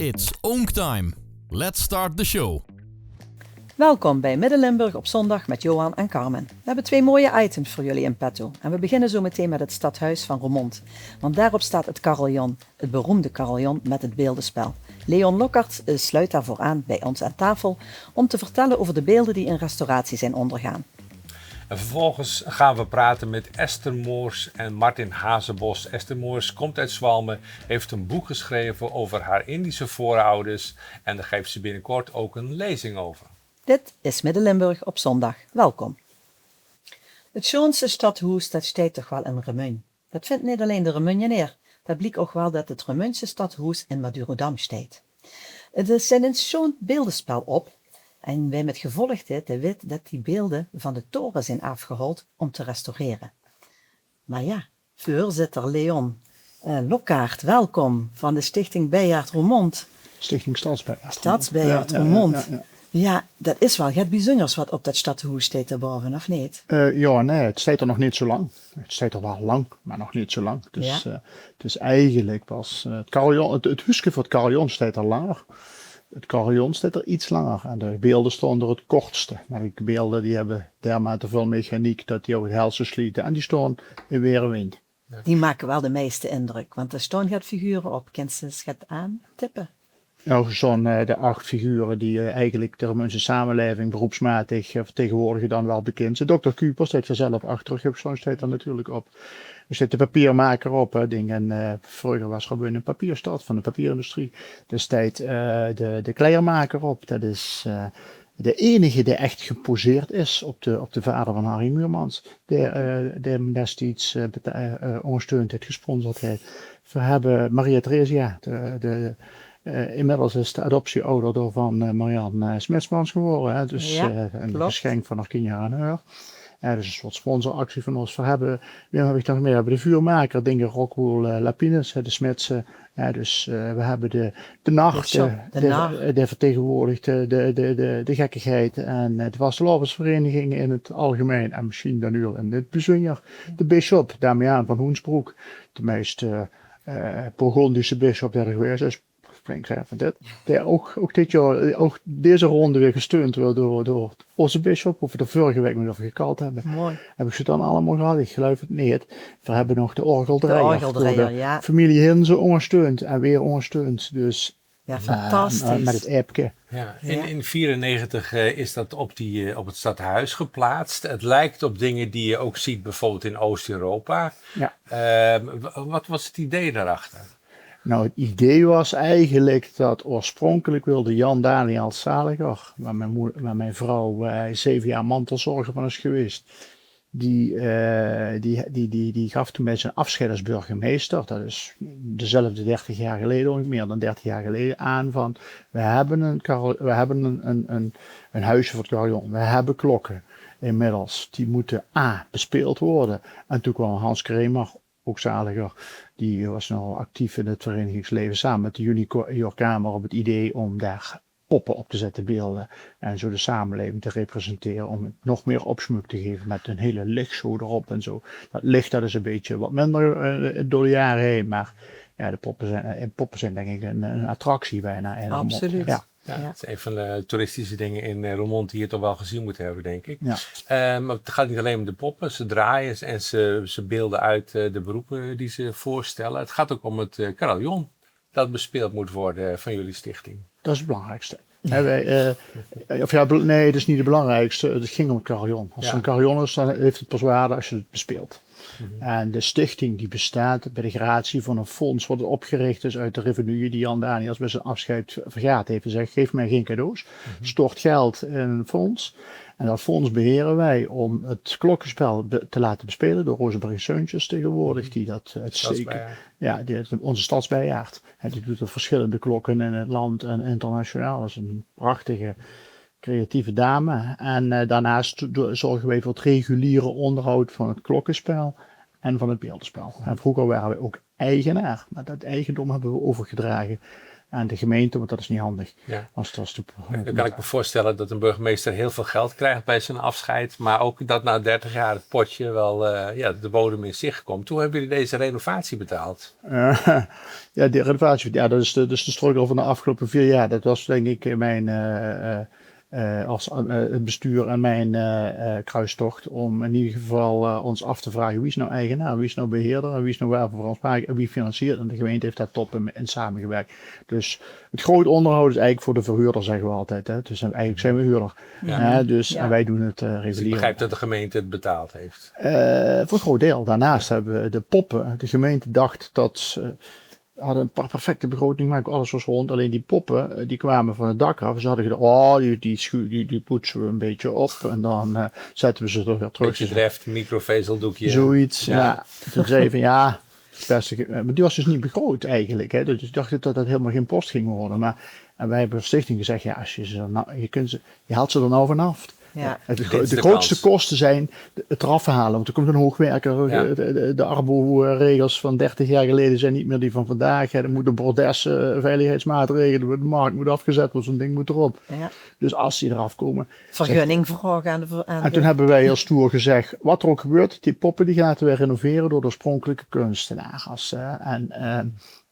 It's Oonktime. Let's start the show. Welkom bij Midden-Limburg op zondag met Johan en Carmen. We hebben 2 mooie items voor jullie in petto. En we beginnen zo meteen met het stadhuis van Roermond. Want daarop staat het carillon, het beroemde carillon met het beeldenspel. Leon Lokkaert sluit daarvoor aan bij ons aan tafel om te vertellen over de beelden die in restauratie zijn ondergaan. En vervolgens gaan we praten met Esther Moors en Martin Hazebos. Esther Moors komt uit Zwalmen, heeft een boek geschreven over haar Indische voorouders en daar geeft ze binnenkort ook een lezing over. Dit is Midden-Limburg op zondag. Welkom. Het schoonste stadhuis, dat staat toch wel in Remun. Dat vindt niet alleen de Remunjeneer. Dat blijkt ook wel dat het Remunse stadhuis in Madurodam staat. Er zijn een schoon beeldenspel op. En wij met gevolg dit weet dat die beelden van de toren zijn afgehaald om te restaureren. Maar ja, voorzitter Leon Lokkaert, welkom van de Stichting Bejaard Roermond. Stichting Stadsbejaard. Stadsbejaard Roermond. Ja, dat is wel het bijzonders wat op dat stadhuis staat erboven, of niet? Nee, het staat er nog niet zo lang. Het staat er wel lang, maar nog niet zo lang. Dus, dus eigenlijk was het carillon, het huisje voor het carillon staat er langer. Het carillon staat er iets langer en de beelden stonden er het kortste. Maar die beelden die hebben dermate veel mechaniek dat die ook het helsen slieten en die staan in weer en wind. Die maken wel de meeste indruk, want er staan gaat figuren op. Kent ze eens gaat aantippen? Nou, zo'n de 8 figuren die eigenlijk de Roermondse samenleving beroepsmatig vertegenwoordigen dan wel bekend zijn. Dr. Kuper staat er zelf achter, zo'n staat er natuurlijk op. Er zit de papiermaker op, en vroeger was er gewoon een papierstad van de papierindustrie. Er staat de kleermaker op, dat is de enige die echt geposeerd is op de vader van Harry Muurmans. Die destijds ondersteund heeft, gesponsord heeft. We hebben Maria Theresia, inmiddels is de adoptieouder van Marianne Smitsmans geworden. Hè? Dus een geschenk van haar 10 jaar aan haar. Dus een soort sponsoractie van ons. Wie heb ik nog meer? We hebben de vuurmaker, dingen Rockwool Lapines, de Smitsen. Dus we hebben de nacht, die vertegenwoordigt de gekkigheid en de vastelovensvereniging in het algemeen. En misschien dan nu in het bijzonder de bisschop, Damiaan van Hoensbroek. De meest Burgondische bisschop die er geweest is. Van dit. Die ook dit jaar, ook deze ronde weer gesteund wordt door onze bisschop, of we er vorige week nog over gekald hebben. Mooi. Heb ik ze dan allemaal gehad? Ik geloof het niet. We hebben nog de orgeldraaier, ja. Familie Hinze ondersteund en weer ondersteund. Dus ja, fantastisch. Met het appje. Ja, in 1994 is dat op het stadhuis geplaatst. Het lijkt op dingen die je ook ziet bijvoorbeeld in Oost-Europa. Ja. Wat was het idee daarachter? Nou, het idee was eigenlijk dat oorspronkelijk wilde Jan Daniel Zaliger, waar mijn vrouw 7 jaar mantelzorger van is geweest, die gaf toen bij zijn afscheid als burgemeester, dat is dezelfde 30 jaar geleden, of meer dan 30 jaar geleden, aan van we hebben een huisje voor het carillon, we hebben klokken inmiddels, die moeten bespeeld worden. En toen kwam Hans Kremer, ook Zaliger, die was nogal actief in het verenigingsleven samen met de Juniorkamer op het idee om daar poppen op te zetten, beelden. En zo de samenleving te representeren, om het nog meer opsmuk te geven met een hele lichtshow erop en zo. Dat licht dat is een beetje wat minder door de jaren heen, maar ja, de poppen zijn denk ik een attractie bijna. Absoluut. Ja. Ja, dat is een van de toeristische dingen in Roermond die je toch wel gezien moet hebben, denk ik. Ja. Maar het gaat niet alleen om de poppen, ze draaien en ze beelden uit de beroepen die ze voorstellen. Het gaat ook om het carillon dat bespeeld moet worden van jullie stichting. Dat is het belangrijkste. Nee, dat is niet het belangrijkste. Het ging om het carillon. Als er een carillon is, dan heeft het pas waarde als je het bespeelt. En de stichting die bestaat bij de gratie van een fonds wat opgericht is uit de revenue die Jan Daniels bij zijn afscheid vergaat heeft. Hij zegt, geef mij geen cadeaus, stort geld in een fonds. En dat fonds beheren wij om het klokkenspel te laten bespelen door Rozenberg Seuntjes tegenwoordig, die dat uitstekend. Ja, onze stadsbijaard. Die doet er verschillende klokken in het land en internationaal. Dat is een prachtige, creatieve dame. En daarnaast zorgen wij voor het reguliere onderhoud van het klokkenspel. en van het beeldenspel. En vroeger waren we ook eigenaar, maar dat eigendom hebben we overgedragen aan de gemeente, want dat is niet handig. Ja. Dan kan ik me voorstellen dat een burgemeester heel veel geld krijgt bij zijn afscheid, maar ook dat na 30 jaar het potje wel de bodem in zicht komt. Hoe hebben jullie deze renovatie betaald? Ja, die renovatie, ja, dat is de struggle van de afgelopen 4 jaar. Dat was denk ik mijn het bestuur en mijn kruistocht om in ieder geval ons af te vragen wie is nou eigenaar, wie is nou beheerder en wie is nou waarvoor verantwoordelijk en wie financiert. En de gemeente heeft daar top in samengewerkt. Dus het groot onderhoud is eigenlijk voor de verhuurder, zeggen we altijd. Hè? Dus eigenlijk zijn we huurder. Ja. En wij doen het Dus regulier. ik begrijp dat de gemeente het betaald heeft. Voor een groot deel. Daarnaast hebben we de poppen. De gemeente dacht dat hadden een perfecte begroting gemaakt, alles was rond. Alleen die poppen, die kwamen van het dak af. Ze hadden gedacht, die poetsen we een beetje op. En dan zetten we ze er weer terug. Beetje dreft, microvezeldoekje. Zoiets, ja. Toen zei je van, maar die was dus niet begroot eigenlijk. Hè. Dus ik dacht dat dat helemaal geen post ging worden. En wij hebben de stichting gezegd, ja, als je ze je haalt ze er nou vanaf. Ja. De grootste kosten zijn het eraf halen, want er komt een hoogwerker. Ja. De Arbo-regels van 30 jaar geleden zijn niet meer die van vandaag. Er moeten bordessen, veiligheidsmaatregelen, de markt moet afgezet worden, zo'n ding moet erop. Ja. Dus als die eraf komen. Vergunning vragen aan de... En toen hebben wij heel stoer gezegd, wat er ook gebeurt, die poppen die gaan we renoveren door de oorspronkelijke kunstenaars.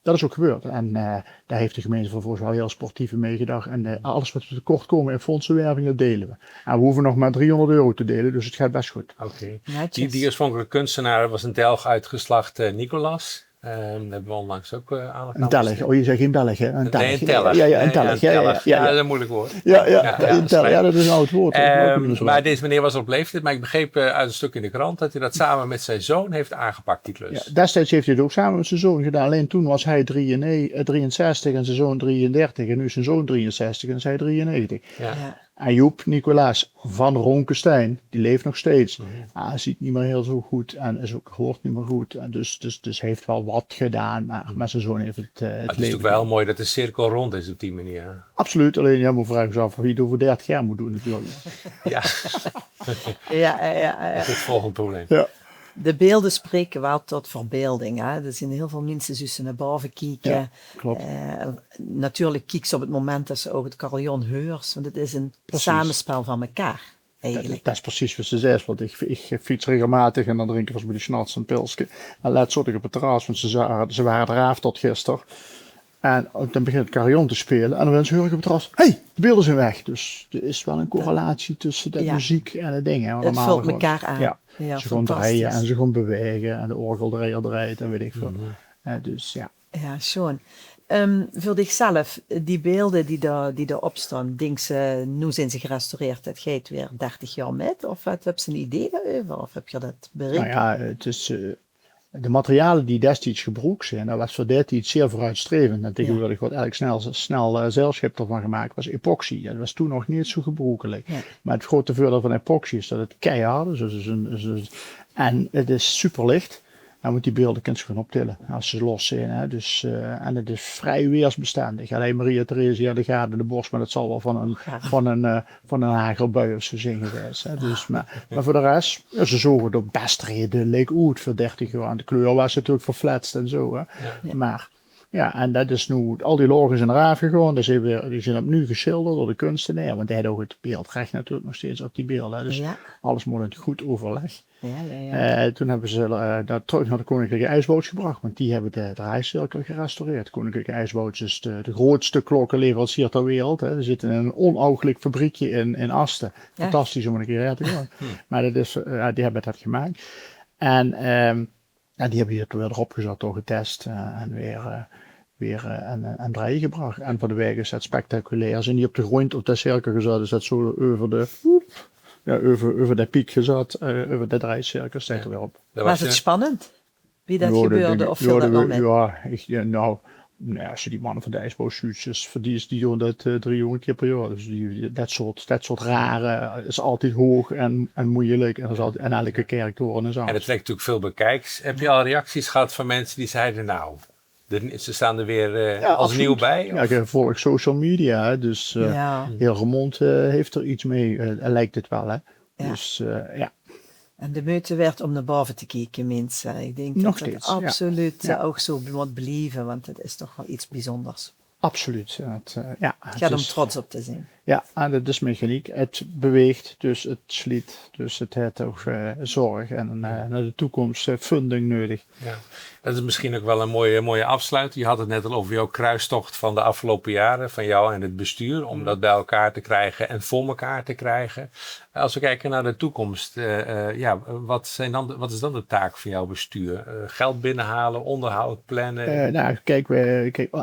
Dat is ook gebeurd. En daar heeft de gemeente vervolgens wel heel sportief in meegedacht. En alles wat we tekort komen in fondsenwerving, dat delen we. En we hoeven nog maar €300 te delen, dus het gaat best goed. Oké. Netjes. Die oorspronkelijke kunstenaar was een Telg uitgeslacht Nicolas. Dat hebben we onlangs ook aandacht aan Een Telg. besteed. Oh, je zegt geen Belg, hè? Een Telg. Nee, een Telg. Ja, een Telg. Ja, dat is een moeilijk woord. Ja, dat is een oud woord. Maar deze meneer was op leeftijd, maar ik begreep uit een stuk in de krant dat hij dat samen met zijn zoon heeft aangepakt, die klus. Ja, destijds heeft hij het ook samen met zijn zoon gedaan. Alleen toen was hij 63 en zijn zoon 33. En nu is zijn zoon 63 en zij 93. Ja. Ja. En Joep Nicolaas van Ronkenstein, die leeft nog steeds. Hij ziet niet meer heel zo goed en hoort niet meer goed. En dus heeft wel wat gedaan, maar met zijn zoon heeft het Het is leven. natuurlijk wel mooi dat de cirkel rond is op die manier. Absoluut, alleen jij moet vragen af wie het over 30 jaar moet doen natuurlijk. Ja, Ja. dat is het volgende probleem. Ja. De beelden spreken wel tot verbeelding. Hè? Er zijn heel veel mensen die naar boven kijken. Ja, klopt. Natuurlijk kijken ze op het moment dat ze ook het carillon heurt. Want het is een Precies. samenspel van elkaar, eigenlijk. Dat is precies wat ze zei, want ik fiets regelmatig en dan drink ik als bij de schnaps een pilsje. En laat zat ik op het terras, want ze waren eraf tot gisteren. En dan begint het carillon te spelen en dan hoor ik op het terras, hey, de beelden zijn weg. Dus er is wel een correlatie tussen de muziek en de dingen. Het vult elkaar aan. Ja, Ja, ze gaan draaien en ze gaan bewegen en de orgeldraaier draait en weet ik veel. Dus ja. Ja, schoon. Voor zichzelf, die beelden die erop staan, denk ze, nu zijn ze gerestaureerd, dat gaat weer 30 jaar met? Of heb je een idee daarover? Of heb je dat bereikt? Nou ja, het is... de materialen die destijds gebruikt zijn, dat was voor destijds zeer vooruitstrevend. En tegenwoordig wordt eigenlijk snel zeilschip ervan gemaakt, was epoxy. Dat was toen nog niet zo gebruikelijk. Ja. Maar het grote voordeel van epoxy is dat het keihard is. En het is super licht. En met die beelden kun je ze gewoon optillen als ze los zijn. Hè. Dus, en het is vrij weersbestendig. Alleen Maria Theresia, de gaat in de borst, maar dat zal wel van een hagelbui of zo zijn geweest. Hè. Dus, maar voor de rest, ze zogen er best redelijk uit voor 30 jaar. En de kleur was natuurlijk verfletst en zo. Hè. Ja. Maar ja, en dat is nu, al die logen zijn eraf gegaan. Die zijn opnieuw geschilderd door de kunstenaar. Want hij had ook het beeldrecht natuurlijk nog steeds op die beelden. Dus alles moet in goed overleg. Ja. Toen hebben ze dat terug naar de Koninklijke IJsboot gebracht, want die hebben de ijscirkel gerestaureerd. De Koninklijke IJsboot is de grootste klokkenleverancier ter wereld. Hè. Er zit in een onooglijk fabriekje in Asten. Fantastisch om een keer heen te gaan. Maar dat is, die hebben dat gemaakt. En die hebben hier weer erop gezet, door getest en weer aan draaien gebracht. En voor de weg is dat spectaculair. Ze zijn niet op de grond op de cirkel gezet, is dat zo over de piek gezet, over de draaicirkel, staat er weer op. Was het spannend? Wie dat gebeurde of viel dat nog mee? Als je die mannen van de ijsbootstuurtjes, die doen dat 300 keer per jaar. Dus dat soort rare is altijd hoog en moeilijk. En elke kerktoren is anders. En het trekt natuurlijk veel bekijks. Heb je al reacties gehad van mensen die zeiden, nou, ze staan er weer als absoluut. nieuw bij? Ja, ik volg social media, dus heel Remond heeft er iets mee, lijkt het wel. Hè? Ja. Dus ja. En de moeite werd om naar boven te kijken, mensen. Ik denk Nog dat het steeds, ja. absoluut Ja. ook zo moet blijven, want het is toch wel iets bijzonders. Absoluut. Het Het gaat om is- trots op te zijn. Ja, en dat is mechaniek. Het beweegt, dus het sliet. Dus het heeft ook zorg en naar de toekomst funding nodig. Ja. Dat is misschien ook wel een mooie afsluiting. Je had het net al over jouw kruistocht van de afgelopen jaren, van jou en het bestuur, om dat bij elkaar te krijgen en voor elkaar te krijgen. Als we kijken naar de toekomst, wat is dan de taak van jouw bestuur? Geld binnenhalen, onderhoud, plannen? Kijk,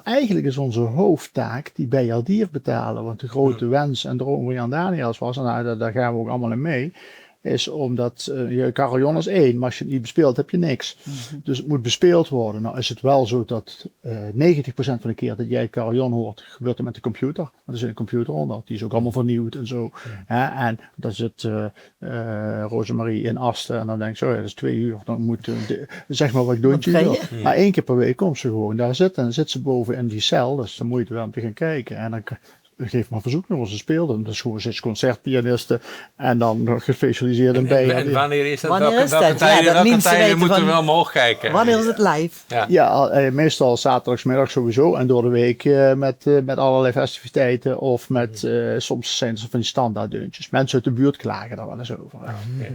eigenlijk is onze hoofdtaak die BRD'er betalen. Want de grote wens en droom van Jan Daniels was, en daar gaan we ook allemaal in mee, is omdat je carillon is één, maar als je het niet bespeelt heb je niks. Dus het moet bespeeld worden. Nou is het wel zo dat 90% van de keer dat jij het carillon hoort, gebeurt het met de computer. Want er zit een computer onder, die is ook allemaal vernieuwd en zo. En dan zit Rosemarie in Asten en dan denk ik zo, dat is 2 uur. Dan moet zeg maar wat ik doontje wil. Maar 1 keer per week komt ze gewoon daar zitten. En dan zit ze boven in die cel, dus dan moet je wel om te gaan kijken. En dan geef maar verzoeknummers, ze speelden. Dus gewoon 6 concertpianisten en dan nog gespecialiseerd in bij. En wanneer is dat? Wanneer is dat? Welke tijden, Ja, dat mensen weten moeten we van- wel omhoog kijken? Wanneer is het live? Ja. Ja, meestal zaterdagsmiddag sowieso en door de week met allerlei festiviteiten of met soms zijn er van die standaarddeuntjes. Mensen uit de buurt klagen daar wel eens over.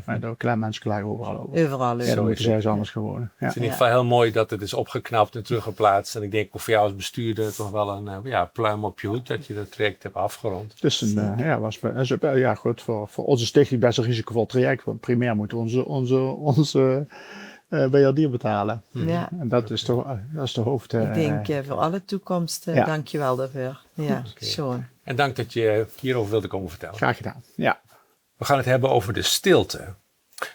Maar ook kleine mensen klagen overal over. Overal. Ja, dan moeten ze ergens anders gewoon. Ja. Het is in ieder geval heel mooi dat het is opgeknapt en teruggeplaatst. En ik denk ook voor jou als bestuurder toch wel een pluim op je hoed dat je dat traject hebt afgerond. Dus goed, voor onze stichting best een risicovol traject. Want primair moeten we onze BRD betalen. Ja. En dat is de hoofd. Ik denk voor alle toekomst, ja. dank je wel daarvoor. Ja, Sean. En dank dat je hierover wilde komen vertellen. Graag gedaan. Ja. We gaan het hebben over de stilte.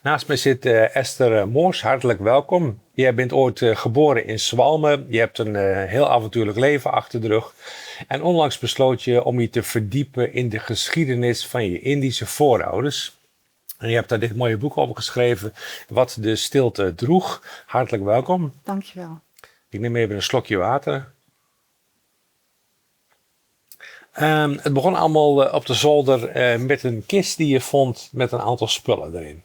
Naast mij zit Esther Moors, hartelijk welkom. Jij bent ooit geboren in Zwalmen. Je hebt een heel avontuurlijk leven achter de rug. En onlangs besloot je om je te verdiepen in de geschiedenis van je Indische voorouders. En je hebt daar dit mooie boek over geschreven, Wat de stilte droeg. Hartelijk welkom. Dankjewel. Ik neem even een slokje water. Het begon allemaal op de zolder met een kist die je vond met een aantal spullen erin.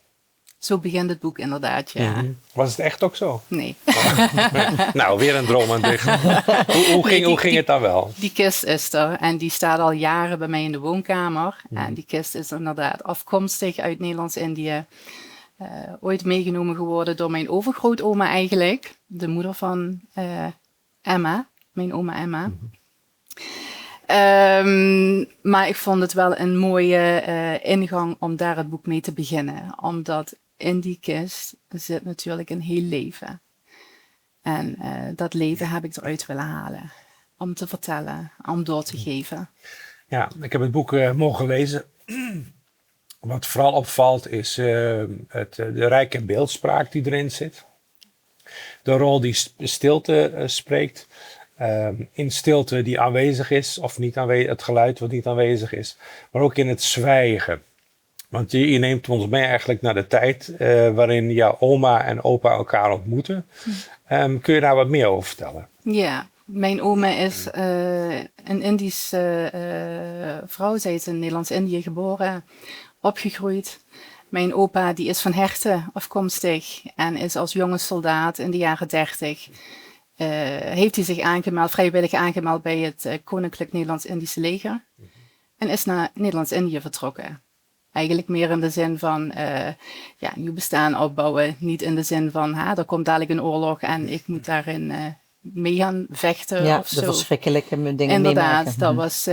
Zo begint het boek inderdaad, ja. Was het echt ook zo? Nee. Nou, weer een droom aan het dicht. Hoe ging het dan wel? Die kist is er en die staat al jaren bij mij in de woonkamer. En die kist is inderdaad afkomstig uit Nederlands-Indië. Ooit meegenomen geworden door mijn overgrootoma eigenlijk. De moeder van Emma, mijn oma Emma. Maar ik vond het wel een mooie ingang om daar het boek mee te beginnen. Omdat in die kist zit natuurlijk een heel leven. En dat leven heb ik eruit willen halen. Om te vertellen, om door te geven. Ja, ik heb het boek mogen lezen. Wat vooral opvalt is de rijke beeldspraak die erin zit. De rol die stilte spreekt. In stilte die aanwezig is of niet aanwezig, het geluid wat niet aanwezig is. Maar ook in het zwijgen. Want je neemt ons mee eigenlijk naar de tijd waarin jouw oma en opa elkaar ontmoeten. Kun je daar wat meer over vertellen? Ja, mijn oma is een Indische vrouw. Zij is in Nederlands-Indië geboren, opgegroeid. Mijn opa die is van Herten afkomstig en is als jonge soldaat in de jaren 30... heeft hij zich vrijwillig aangemeld bij het Koninklijk Nederlands-Indische leger. En is naar Nederlands-Indië vertrokken. Eigenlijk meer in de zin van nieuw bestaan opbouwen. Niet in de zin van, er komt dadelijk een oorlog en ik moet daarin mee gaan vechten Ja, of de zo. verschrikkelijke dingen Inderdaad, meemaken. dat was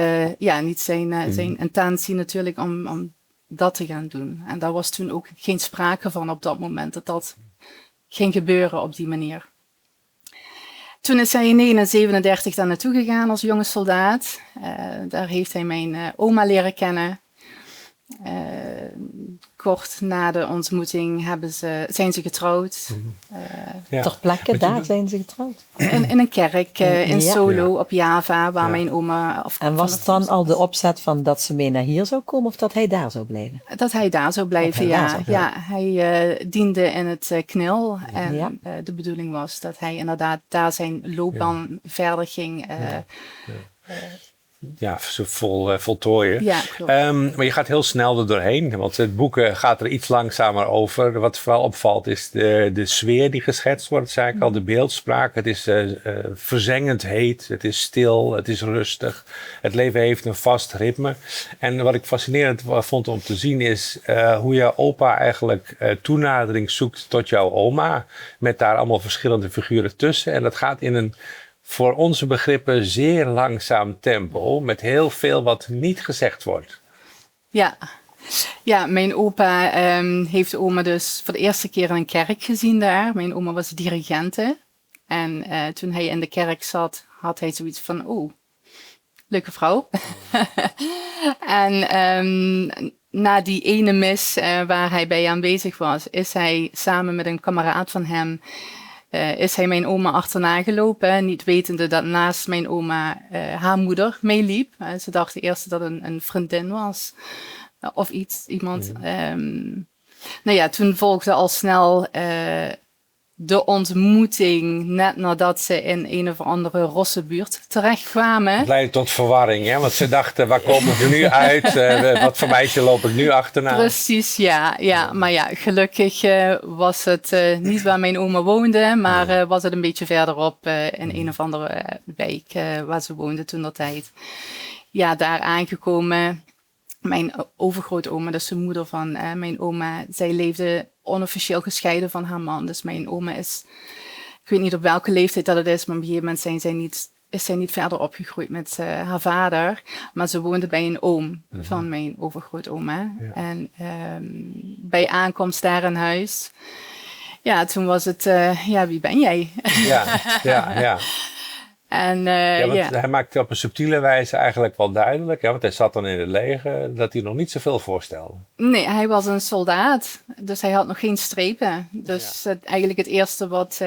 niet zijn intentie natuurlijk om dat te gaan doen. En daar was toen ook geen sprake van op dat moment dat ging gebeuren op die manier. Toen is hij in 1937 daar naartoe gegaan als jonge soldaat. Daar heeft hij mijn oma leren kennen. Kort na de ontmoeting zijn ze getrouwd. Ja. Ter plekke, daar zijn ze getrouwd. In een kerk in Ja. Solo op Java, waar mijn oma... En was het dan al de opzet van dat ze mee naar hier zou komen of dat hij daar zou blijven? Dat hij daar zou blijven, Dat hij daar zou ja. Hij diende in het KNIL. En Ja. de bedoeling was dat hij inderdaad daar zijn loopbaan verder ging voltooien. Ja, klopt. Maar je gaat heel snel er doorheen, want het boek gaat er iets langzamer over. Wat vooral opvalt is de sfeer die geschetst wordt, zei ik al, de beeldspraak. Het is verzengend heet, het is stil, het is rustig. Het leven heeft een vast ritme. En wat ik fascinerend vond om te zien is hoe je opa eigenlijk toenadering zoekt tot jouw oma. Met daar allemaal verschillende figuren tussen. En dat gaat in een voor onze begrippen zeer langzaam tempo, met heel veel wat niet gezegd wordt. Ja, mijn opa heeft oma dus voor de eerste keer in een kerk gezien daar. Mijn oma was dirigente. En toen hij in de kerk zat, had hij zoiets van, oh, leuke vrouw. En na die ene mis waar hij bij aanwezig was, is hij samen met een kameraad van hem is hij mijn oma achterna gelopen, niet wetende dat naast mijn oma haar moeder meeliep. Ze dachten eerst dat het een vriendin was of iemand. Nou ja, toen volgde al snel de ontmoeting net nadat ze in een of andere rosse buurt terechtkwamen. Het leidde tot verwarring, hè? Want ze dachten, waar komen we nu uit? Wat voor meisje loop ik nu achterna? Precies, ja. Maar ja, gelukkig was het niet waar mijn oma woonde, maar was het een beetje verderop in een of andere wijk waar ze woonde toen dat tijd. Ja, daar aangekomen. Mijn overgrootoma, dus de moeder van mijn oma, zij leefde onofficieel gescheiden van haar man. Dus mijn oma is, ik weet niet op welke leeftijd dat het is, maar op een gegeven moment is zij niet verder opgegroeid met haar vader. Maar ze woonde bij een oom van mijn overgrootoma. Ja. En bij aankomst daar in huis, ja, toen was het, wie ben jij? Ja. En, hij maakte op een subtiele wijze eigenlijk wel duidelijk, want hij zat dan in het leger, dat hij nog niet zoveel voorstelde. Nee, hij was een soldaat, dus hij had nog geen strepen. Dus eigenlijk het eerste wat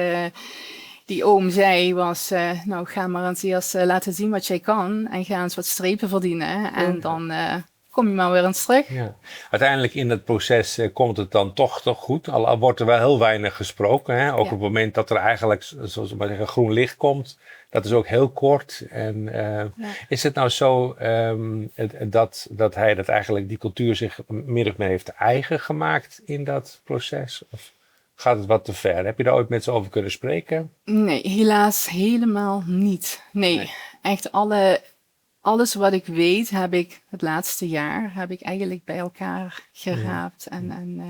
die oom zei was, nou ga maar eens eerst laten zien wat jij kan en ga eens wat strepen verdienen. En dan kom je maar weer eens terug. Ja. Uiteindelijk in het proces komt het dan toch goed, al wordt er wel heel weinig gesproken. Hè? Ook op het moment dat er eigenlijk, zoals we maar zeggen, groen licht komt. Dat is ook heel kort. En is het nou zo dat hij dat eigenlijk die cultuur zich meer of meer heeft eigen gemaakt in dat proces? Of gaat het wat te ver? Heb je daar ooit met ze over kunnen spreken? Nee, helaas helemaal niet. Nee. Echt alles wat ik weet heb ik het laatste jaar eigenlijk bij elkaar geraapt. En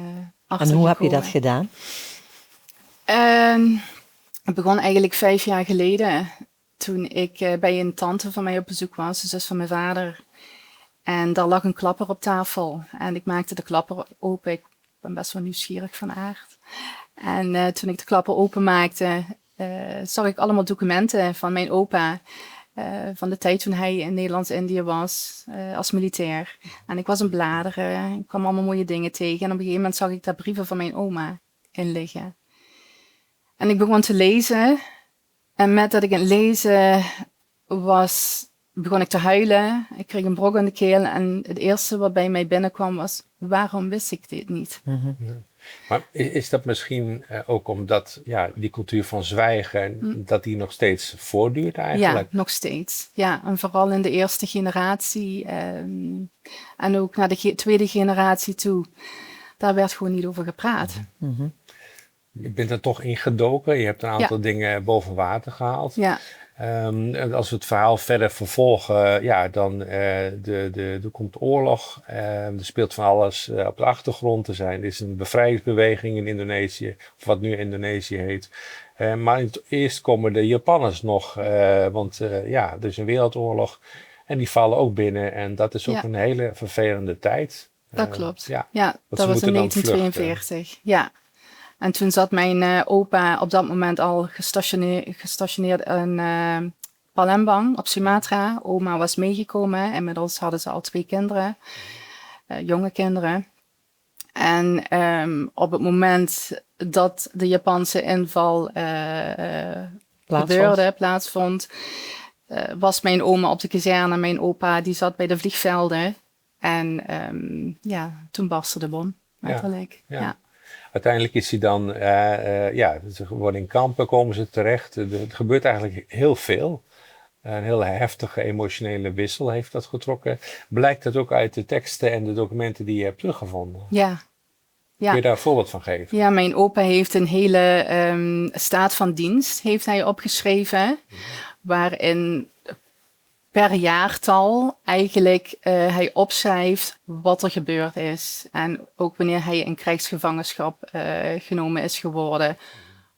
hoe heb je dat gedaan? Het begon eigenlijk 5 jaar geleden. Toen ik bij een tante van mij op bezoek was, de zus van mijn vader. En daar lag een klapper op tafel. En ik maakte de klapper open. Ik ben best wel nieuwsgierig van aard. En toen ik de klapper openmaakte, zag ik allemaal documenten van mijn opa. Van de tijd toen hij in Nederlands-Indië was, als militair. En ik was aan bladeren, ik kwam allemaal mooie dingen tegen. En op een gegeven moment zag ik daar brieven van mijn oma in liggen. En ik begon te lezen. En met dat ik aan het lezen was, begon ik te huilen. Ik kreeg een brok in de keel. En het eerste wat bij mij binnenkwam was, waarom wist ik dit niet? Ja. Maar is dat misschien ook omdat die cultuur van zwijgen, dat die nog steeds voortduurt eigenlijk? Ja, nog steeds. Ja, en vooral in de eerste generatie en ook naar de tweede generatie toe. Daar werd gewoon niet over gepraat. Je bent er toch in gedoken. Je hebt een aantal dingen boven water gehaald. Ja. Als we het verhaal verder vervolgen, dan er komt oorlog. Er speelt van alles op de achtergrond. Er is een bevrijdingsbeweging in Indonesië, of wat nu Indonesië heet. Maar eerst komen de Japanners nog, want er is een wereldoorlog. En die vallen ook binnen. En dat is ook een hele vervelende tijd. Dat klopt. Ja, dat was in 1942. Ja. En toen zat mijn opa op dat moment al gestationeerd in Palembang op Sumatra. Oma was meegekomen. Inmiddels hadden ze al 2 kinderen, jonge kinderen. En op het moment dat de Japanse inval plaatsvond, was mijn oma op de kazerne. Mijn opa die zat bij de vliegvelden. En toen barstte de bom, letterlijk. Ja. Uiteindelijk is hij dan, ze worden in kampen, komen ze terecht. Er gebeurt eigenlijk heel veel. Een hele heftige emotionele wissel heeft dat getrokken. Blijkt dat ook uit de teksten en de documenten die je hebt teruggevonden? Ja. Kun je daar een voorbeeld van geven? Ja, mijn opa heeft een hele staat van dienst heeft hij opgeschreven, waarin per jaartal eigenlijk hij opschrijft wat er gebeurd is. En ook wanneer hij in krijgsgevangenschap genomen is geworden,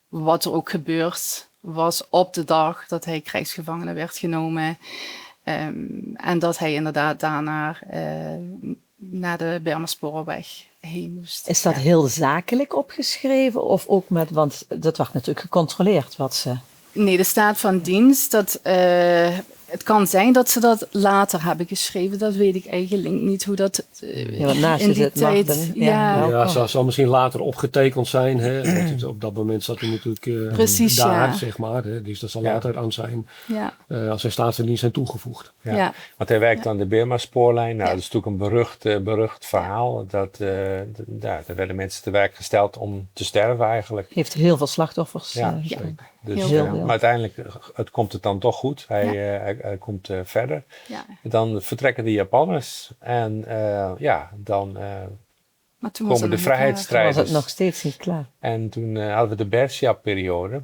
wat er ook gebeurd was op de dag dat hij krijgsgevangene werd genomen. En dat hij inderdaad daarna naar de Bijlmersporenweg heen moest. Is dat heel zakelijk opgeschreven of ook met, want dat wordt natuurlijk gecontroleerd wat ze... Nee, de staat van dienst, het kan zijn dat ze dat later hebben geschreven. Dat weet ik eigenlijk niet hoe dat Ja, want naast in je die zit tijd... Magden. Ja, Ja, zal misschien later opgetekend zijn. Hè? Want op dat moment zat hij natuurlijk Precies, daar, ja. zeg maar. Hè? Dus dat zal Ja. later aan zijn ja, als hij staat van dienst zijn toegevoegd. Ja. ja. Want hij werkt aan de Birma-spoorlijn. Nou, Ja. dat is natuurlijk een berucht verhaal. Dat, daar werden mensen te werk gesteld om te sterven eigenlijk. Heeft heel veel slachtoffers. Ja, eh, zeker. Dus, Heel veel. maar uiteindelijk komt het dan toch goed. Hij komt verder. Ja. Dan vertrekken de Japanners. En dan Maar toen was komen de het nog niet was vrijheidsstrijders. het nog steeds niet klaar. En toen hadden we de Bersia-periode.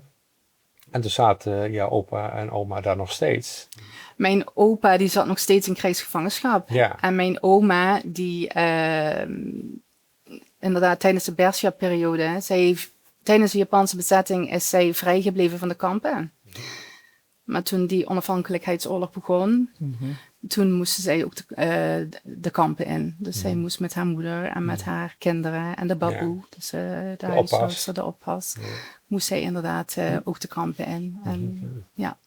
En toen zaten opa en oma daar nog steeds. klaar. Mijn opa die zat nog steeds in krijgsgevangenschap. Ja. En mijn oma die inderdaad tijdens de Bersia-periode, tijdens de Japanse bezetting is zij vrijgebleven van de kampen. Maar toen die onafhankelijkheidsoorlog begon, toen moesten zij ook de kampen in. Dus zij moest met haar moeder en met haar kinderen en de baboe, dus de huishoudster, de oppas, moest zij inderdaad ook de kampen in. En, ja.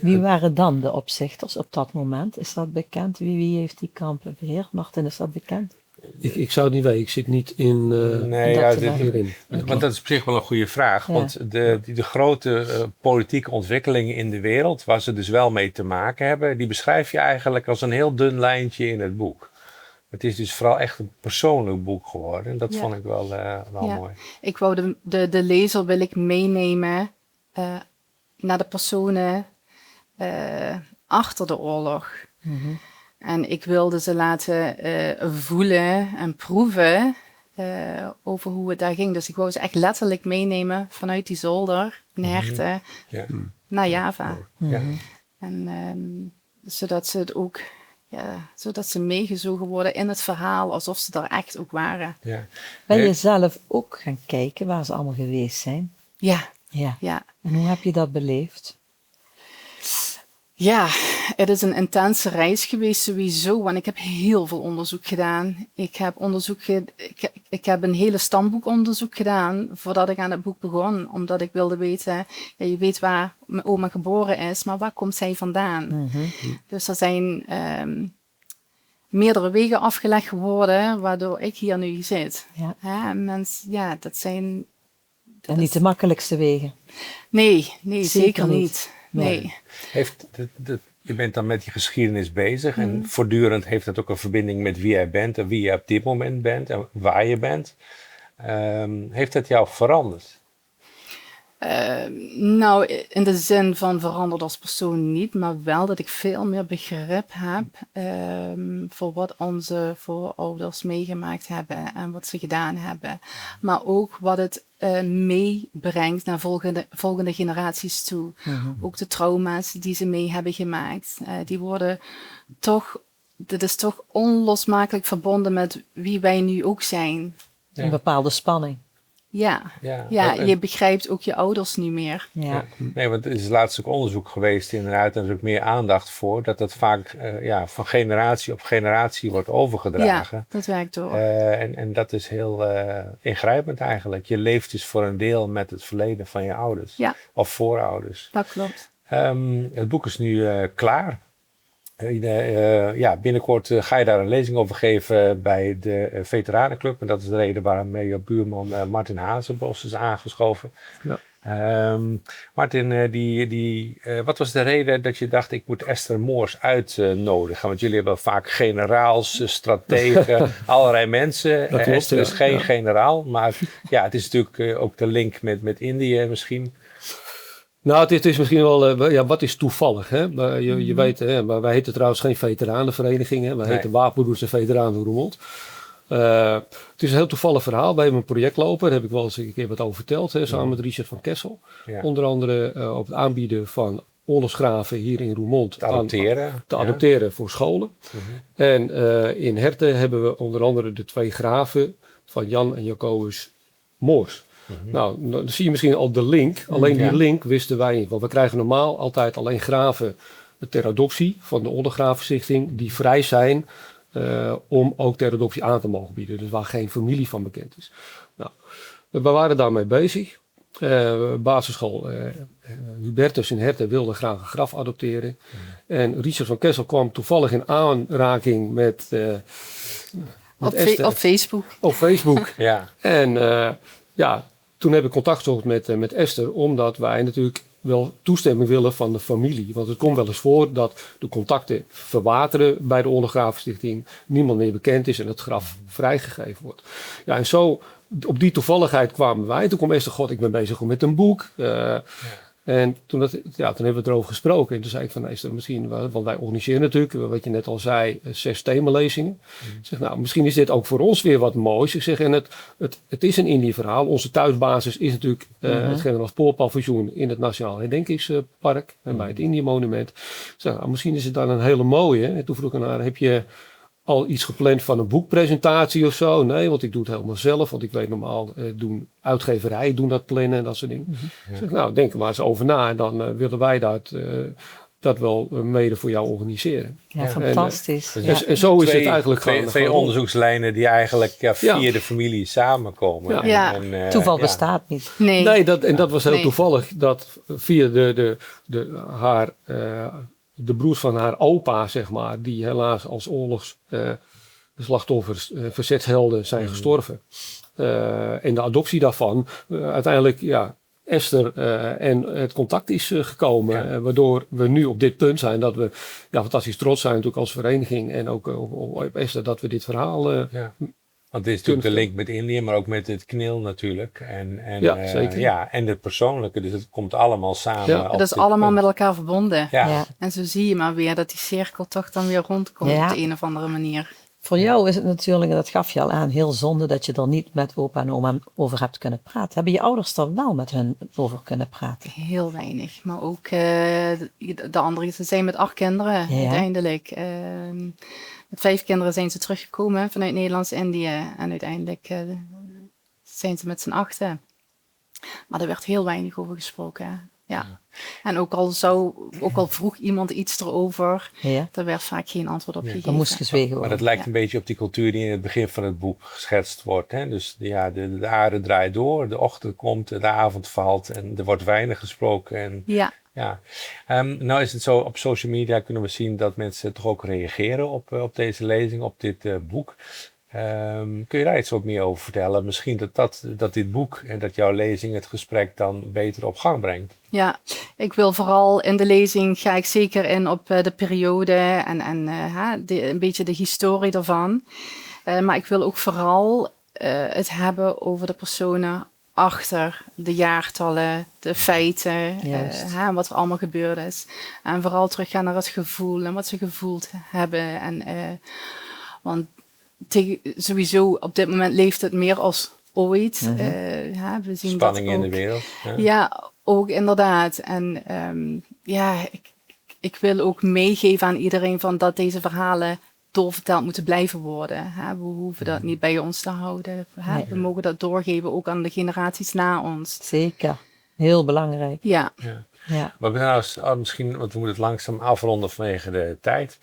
Wie waren dan de opzichters op dat moment? Is dat bekend? Wie heeft die kampen beheerd? Martin, is dat bekend? Ik zou het niet weten. Ik zit niet in Nee, Dat ja, ze dan- hierin. want dat is op zich wel een goede vraag. Ja. Want de grote politieke ontwikkelingen in de wereld, waar ze dus wel mee te maken hebben, die beschrijf je eigenlijk als een heel dun lijntje in het boek. Het is dus vooral echt een persoonlijk boek geworden. En dat Ja. vond ik wel Ja. mooi. Ik wou de lezer wil ik meenemen naar de personen achter de oorlog. En ik wilde ze laten voelen en proeven over hoe het daar ging. Dus ik wou ze echt letterlijk meenemen vanuit die zolder in Herten Ja. naar Java. Ja. En zodat ze het ook, zodat ze meegezogen worden in het verhaal, alsof ze daar echt ook waren. Ja. Ben je Nee. zelf ook gaan kijken waar ze allemaal geweest zijn? Ja, Ja. ja. En hoe heb je dat beleefd? Ja, het is een intense reis geweest sowieso, want ik heb heel veel onderzoek gedaan. Ik heb een hele stamboekonderzoek gedaan voordat ik aan het boek begon, omdat ik wilde weten, je weet waar mijn oma geboren is, maar waar komt zij vandaan? Dus er zijn meerdere wegen afgelegd geworden, waardoor ik hier nu zit. Ja. Dat zijn... En niet de makkelijkste wegen. Nee, Zeker zeker niet. niet. Nee. Je bent dan met die geschiedenis bezig en voortdurend heeft dat ook een verbinding met wie jij bent en wie je op dit moment bent en waar je bent. Heeft dat jou veranderd? Nou, in de zin van veranderd als persoon niet, maar wel dat ik veel meer begrip heb voor wat onze voorouders meegemaakt hebben en wat ze gedaan hebben. Maar ook wat het meebrengt naar volgende generaties toe. Ook de trauma's die ze mee hebben gemaakt. Die worden toch, dit is toch onlosmakelijk verbonden met wie wij nu ook zijn. Ja. Een bepaalde spanning. Ja, je begrijpt ook je ouders niet meer. Ja. Nee, want er is laatst ook onderzoek geweest inderdaad en er is ook meer aandacht voor dat dat vaak van generatie op generatie wordt overgedragen. Ja, dat werkt door. En dat is heel ingrijpend eigenlijk. Je leeft dus voor een deel met het verleden van je ouders Ja. of voorouders. Dat klopt. Het boek is nu klaar. Binnenkort ga je daar een lezing over geven bij de Veteranenclub. En dat is de reden waarom je buurman Martin Hazebos is aangeschoven. Ja. Martin, wat was de reden dat je dacht, ik moet Esther Moors uitnodigen? Want jullie hebben vaak generaals, strategen, allerlei mensen. Dat klopt, Esther is ja. geen Ja. generaal, maar het is natuurlijk ook de link met Indië misschien. Nou, het is misschien wel, wat is toevallig? Hè? Maar je weet, maar wij heten trouwens geen veteranenvereniging. Hè? Wij heten Wapenbroeders en Veteranen Roermond. Het is een heel toevallig verhaal. Wij hebben een project lopen, daar heb ik wel eens een keer wat over verteld, hè, samen met Richard van Kessel. Ja. Onder andere op het aanbieden van oorlogsgraven hier in Roermond te adopteren voor scholen. En in Herten hebben we onder andere de 2 graven van Jan en Jacobus Moors. Nou, dan zie je misschien al de link. Alleen die link wisten wij niet. Want we krijgen normaal altijd alleen graven ter adoptie van de Oorlogsgravenstichting die vrij zijn om ook ter adoptie aan te mogen bieden. Dus waar geen familie van bekend is. Nou, we waren daarmee bezig. Basisschool Hubertus in Herten wilde graag een graf adopteren. En Richard van Kessel kwam toevallig in aanraking met Esther. Op Facebook. Op Facebook. Ja. En toen heb ik contact gezocht met Esther, omdat wij natuurlijk wel toestemming willen van de familie. Want het komt wel eens voor dat de contacten verwateren bij de Oorlogsgravenstichting, niemand meer bekend is en het graf vrijgegeven wordt. Ja, en zo, op die toevalligheid kwamen wij. Toen kwam Esther, God, ik ben bezig met een boek. En toen hebben we het erover gesproken. En toen zei ik van Esther, misschien, want wij organiseren natuurlijk, wat je net al zei, 6 themalezingen. Ik zeg, nou, misschien is dit ook voor ons weer wat moois. Ik zeg, en het is een Indië-verhaal. Onze thuisbasis is natuurlijk het Generaal Spoorpaviljoen in het Nationaal Herdenkingspark. En bij het Indië-monument. Ik zeg, nou, misschien is het dan een hele mooie. En toen vroeg ik aan haar, heb je al iets gepland van een boekpresentatie of zo? Nee, want ik doe het helemaal zelf. Want ik weet normaal, uitgeverijen doen dat plannen en dat soort dingen. Ik zeg, nou, denk er maar eens over na. En dan willen wij dat wel mede voor jou organiseren. Ja, fantastisch. En zo is het eigenlijk gewoon. Twee onderzoekslijnen die eigenlijk via de familie samenkomen. Ja. En, Toeval bestaat niet. Nee. Dat was heel toevallig. Dat via de broers van haar opa, zeg maar, die helaas als oorlogsslachtoffers, verzetshelden zijn gestorven. En de adoptie daarvan, uiteindelijk, Esther en het contact is gekomen. Waardoor we nu op dit punt zijn dat we fantastisch trots zijn natuurlijk als vereniging. En ook op Esther dat we dit verhaal Want dit is natuurlijk de link met Indië, maar ook met het KNIL natuurlijk. Zeker. En het persoonlijke, dus het komt allemaal samen. Ja. Het is allemaal met elkaar verbonden. Ja. En zo zie je maar weer dat die cirkel toch dan weer rondkomt op de een of andere manier. Voor jou is het natuurlijk, dat gaf je al aan, heel zonde dat je er niet met opa en oma over hebt kunnen praten. Hebben je ouders er wel met hun over kunnen praten? Heel weinig. Maar ook de anderen, ze zijn met 8 kinderen uiteindelijk. Met 5 kinderen zijn ze teruggekomen vanuit Nederlands-Indië. En uiteindelijk zijn ze met z'n 8. Maar er werd heel weinig over gesproken. Ja. En ook al vroeg iemand iets erover, er werd vaak geen antwoord op gegeven. Er moest gezwegen worden. Maar dat lijkt een beetje op die cultuur die in het begin van het boek geschetst wordt. Hè? Dus de aarde draait door, de ochtend komt, de avond valt en er wordt weinig gesproken. En, nou is het zo, op social media kunnen we zien dat mensen toch ook reageren op deze lezing, op dit boek. Kun je daar iets wat meer over vertellen? Misschien dat dit boek en dat jouw lezing het gesprek dan beter op gang brengt. Ja, ik wil vooral in de lezing ga ik zeker in op de periode en een beetje de historie daarvan. Maar ik wil ook vooral het hebben over de personen achter de jaartallen, de feiten, wat er allemaal gebeurd is. En vooral teruggaan naar het gevoel en wat ze gevoeld hebben. Want sowieso op dit moment leeft het meer als ooit. We zien spanning dat ook in de wereld. Ja, ook inderdaad. En ik wil ook meegeven aan iedereen van dat deze verhalen doorverteld moeten blijven worden. We hoeven dat niet bij ons te houden. We mogen dat doorgeven ook aan de generaties na ons. Zeker. Heel belangrijk. Ja. Maar misschien, want we moeten het langzaam afronden vanwege de tijd.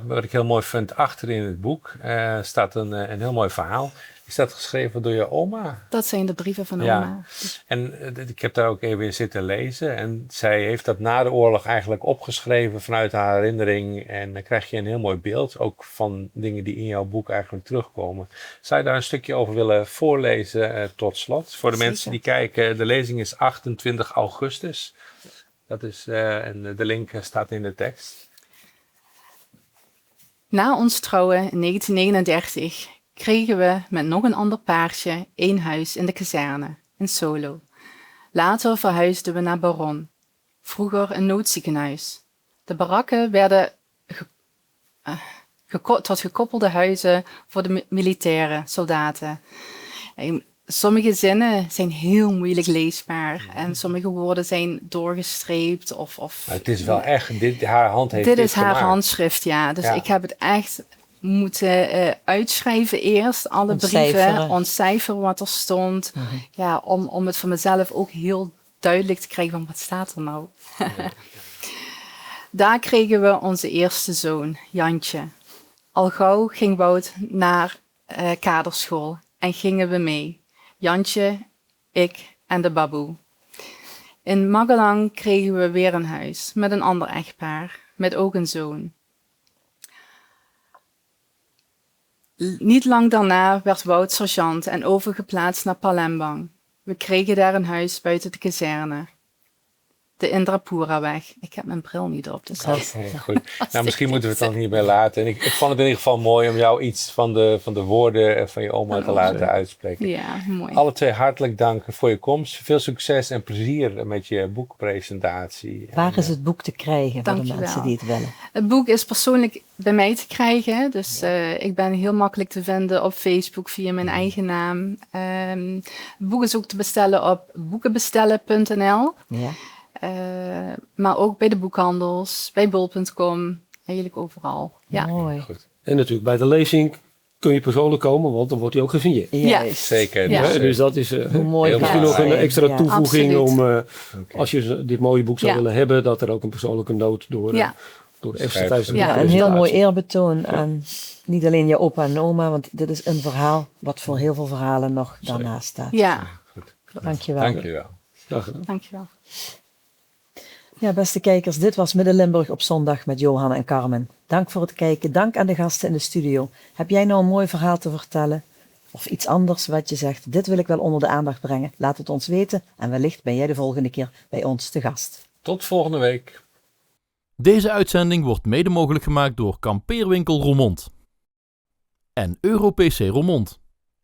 Wat ik heel mooi vind, achter in het boek staat een heel mooi verhaal. Is dat geschreven door je oma? Dat zijn de brieven van oma. En ik heb daar ook even in zitten lezen. En zij heeft dat na de oorlog eigenlijk opgeschreven vanuit haar herinnering. En dan krijg je een heel mooi beeld, ook van dingen die in jouw boek eigenlijk terugkomen. Zou je daar een stukje over willen voorlezen tot slot? Voor de mensen die kijken, de lezing is 28 augustus. Dat is, en de link staat in de tekst. Na ons trouwen in 1939 kregen we met nog een ander paartje 1 huis in de kazerne, in Solo. Later verhuisden we naar Baron. vroeger een noodziekenhuis. De barakken werden tot gekoppelde huizen voor de militaire soldaten. En sommige zinnen zijn heel moeilijk leesbaar en sommige woorden zijn doorgestreept of Maar het is wel echt, haar hand heeft dit dit is haar gemaakt. handschrift, ja. Dus Ja. ik heb het echt moeten uitschrijven eerst, alle brieven, Ontcijferen. ontcijferen wat er stond. Ja, om het voor mezelf ook heel duidelijk te krijgen van wat staat er nou. Daar kregen we onze eerste zoon, Jantje. Al gauw ging Wout naar kaderschool en gingen we mee. Jantje, ik en de baboe. In Magelang kregen we weer een huis met een ander echtpaar, met ook een zoon. Niet lang daarna werd Wout sergeant en overgeplaatst naar Palembang. We kregen daar een huis buiten de kazerne. De Indrapuraweg. Ik heb mijn bril niet op, dus dat is... Ja, goed. Nou, misschien moeten we het dan hierbij laten. En ik vond het in ieder geval mooi om jou iets van de woorden van je oma te laten uitspreken. Ja, mooi. Alle twee hartelijk dank voor je komst. Veel succes en plezier met je boekpresentatie. Waar is het boek te krijgen voor de Dankjewel. mensen die het willen? Het boek is persoonlijk bij mij te krijgen. Dus ik ben heel makkelijk te vinden op Facebook via mijn eigen naam. Het boek is ook te bestellen op boekenbestellen.nl. Ja. Maar ook bij de boekhandels, bij bol.com, eigenlijk overal. Ja. Mooi. Goed. En natuurlijk bij de lezing kun je persoonlijk komen, want dan wordt hij ook gesigneerd. Juist. Zeker. Ja. Dus dat is Hoe mooi heel misschien gaat nog het een zijn. extra Ja. toevoeging Absoluut. om, als je dit mooie boek zou Ja. willen hebben, dat er ook een persoonlijke noot door Ja. Esther tijdens de Ja, Ja, een heel mooi presentatie. eerbetoon aan niet alleen je opa en oma, want dit is een verhaal wat voor heel veel verhalen nog daarnaast staat. Ja, Dankjewel. Dankjewel. Graag gedaan. dankjewel. Ja, beste kijkers, dit was Midden-Limburg op zondag met Johan en Carmen. Dank voor het kijken, dank aan de gasten in de studio. Heb jij nou een mooi verhaal te vertellen? Of iets anders wat je zegt, dit wil ik wel onder de aandacht brengen? Laat het ons weten en wellicht ben jij de volgende keer bij ons te gast. Tot volgende week. Deze uitzending wordt mede mogelijk gemaakt door Kampeerwinkel Roermond en EuroPC Roermond.